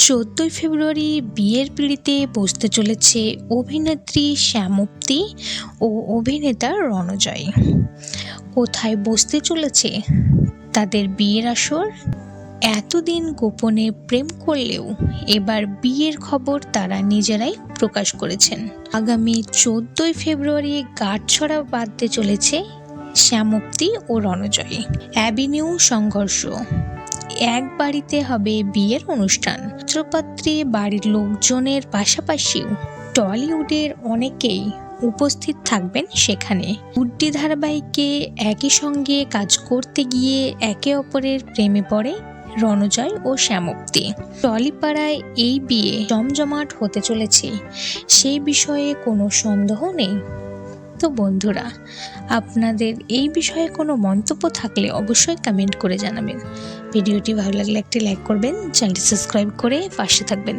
14ই ফেব্রুয়ারি বিয়ের পিঁড়িতে বসতে চলেছে অভিনেত্রী শ্যামপ্তি ও অভিনেতা রণজয়। কোথায় বসতে চলেছে তাদের বিয়ের আসর? এতদিন গোপনে প্রেম করলেও এবার বিয়ের খবর তারা নিজেরাই প্রকাশ করেছেন। আগামী 14ই ফেব্রুয়ারি গাঁটছড়া বাঁধতে চলেছে শ্যামপ্তি ও রণজয়। অ্যাভিনিউ সংঘর্ষ, এক বাড়িতে হবে বিয়ের অনুষ্ঠান। পাত্রপাত্রী বাড়ির লোকজনের পাশাপাশিও টলিউডের অনেকেই উপস্থিত থাকবেন সেখানে। উড্ডি ধারাবাহিকে একই সঙ্গে কাজ করতে গিয়ে একে অপরের প্রেমে পড়ে রণজয় ও শ্যামপ্তি। টলিপাড়ায় এই বিয়ে জমজমাট হতে চলেছে, সেই বিষয়ে কোনো সন্দেহ নেই। তো বন্ধুরা, আপনাদের এই বিষয়ে কোনো মন্তব্য থাকলে অবশ্যই কমেন্ট করে জানাবেন। ভিডিওটি ভালো লাগলে একটি লাইক করবেন, চ্যানেলটি সাবস্ক্রাইব করে পাশে থাকবেন।